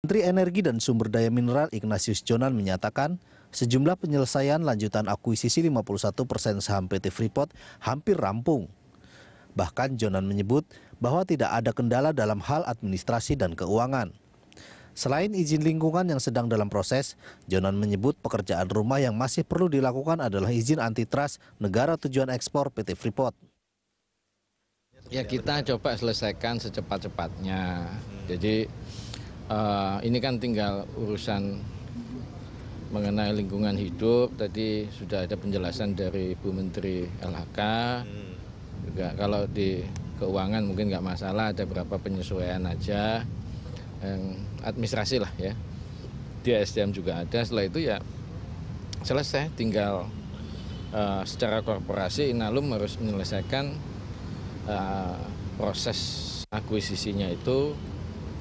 Menteri Energi dan Sumber Daya Mineral Ignatius Jonan menyatakan sejumlah penyelesaian lanjutan akuisisi 51% saham PT Freeport hampir rampung. Bahkan Jonan menyebut bahwa tidak ada kendala dalam hal administrasi dan keuangan. Selain izin lingkungan yang sedang dalam proses, Jonan menyebut pekerjaan rumah yang masih perlu dilakukan adalah izin antitrust negara tujuan ekspor PT Freeport. Ya kita coba selesaikan secepat-cepatnya. Jadi ini kan tinggal urusan mengenai lingkungan hidup. Tadi sudah ada penjelasan dari Bu Menteri LHK. Juga kalau di keuangan mungkin nggak masalah, ada beberapa penyesuaian aja. Administrasi lah ya. Di SDM juga ada. Setelah itu ya selesai. Tinggal secara korporasi Inalum harus menyelesaikan proses akuisisinya itu.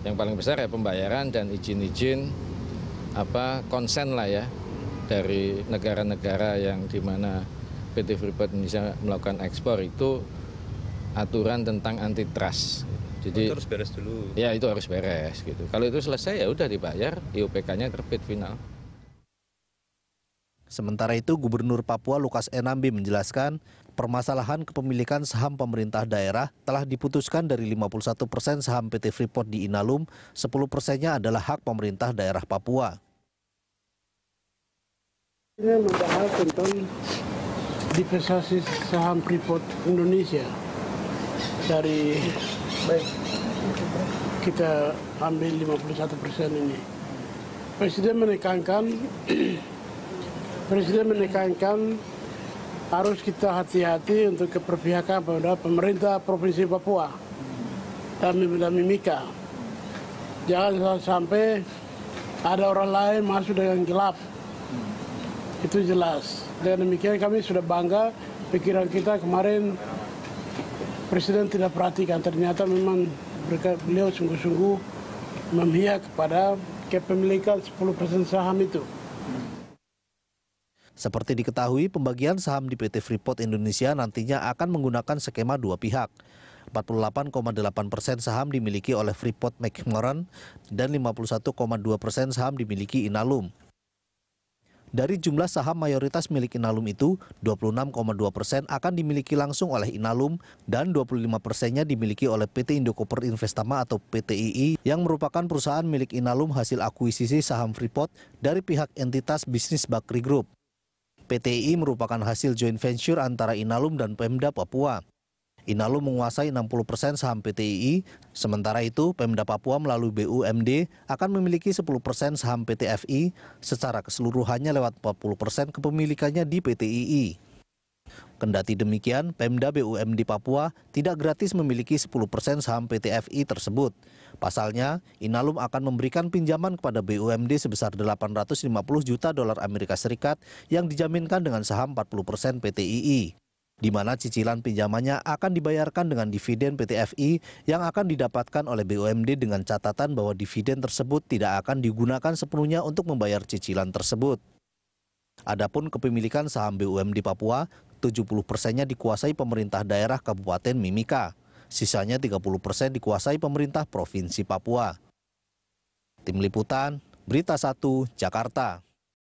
Yang paling besar ya pembayaran dan izin-izin konsen lah ya dari negara-negara yang dimana PT Freeport Indonesia melakukan ekspor itu aturan tentang antitrust. Jadi itu harus beres dulu. Ya itu harus beres gitu. Kalau itu selesai ya udah dibayar, IUPK-nya terbit final. Sementara itu, Gubernur Papua Lukas Enambi menjelaskan permasalahan kepemilikan saham pemerintah daerah telah diputuskan dari 51% saham PT Freeport di Inalum, 10%-nya adalah hak pemerintah daerah Papua. Ini membahas tentang divestasi saham Freeport Indonesia. Dari kita ambil 51% ini. Presiden menekankan harus kita hati-hati untuk keperpihakan pada pemerintah Provinsi Papua dan Mimika. Jangan sampai ada orang lain masuk dengan gelap. Itu jelas. Dan demikian kami sudah bangga, pikiran kita kemarin Presiden tidak perhatikan. Ternyata memang beliau sungguh-sungguh memihak kepada kepemilikan 10% saham itu. Seperti diketahui, pembagian saham di PT Freeport Indonesia nantinya akan menggunakan skema dua pihak. 48,8% saham dimiliki oleh Freeport McMoran dan 51,2% saham dimiliki Inalum. Dari jumlah saham mayoritas milik Inalum itu, 26,2% akan dimiliki langsung oleh Inalum dan 25%-nya dimiliki oleh PT Indokoper Investama atau PTII yang merupakan perusahaan milik Inalum hasil akuisisi saham Freeport dari pihak entitas bisnis Bakri Group. PTII merupakan hasil joint venture antara Inalum dan Pemda Papua. Inalum menguasai 60% saham PTII, sementara itu Pemda Papua melalui BUMD akan memiliki 10% saham PT FI, secara keseluruhannya lewat 40% kepemilikannya di PTII. Kendati demikian, Pemda BUMD Papua tidak gratis memiliki 10% saham PT FI tersebut. Pasalnya, Inalum akan memberikan pinjaman kepada BUMD sebesar 850 juta dolar Amerika Serikat yang dijaminkan dengan saham 40% PTII, di mana cicilan pinjamannya akan dibayarkan dengan dividen PT FI yang akan didapatkan oleh BUMD dengan catatan bahwa dividen tersebut tidak akan digunakan sepenuhnya untuk membayar cicilan tersebut. Adapun kepemilikan saham BUMD Papua, 70%-nya dikuasai pemerintah daerah Kabupaten Mimika. Sisanya 30% dikuasai pemerintah Provinsi Papua. Tim Liputan, Berita 1, Jakarta.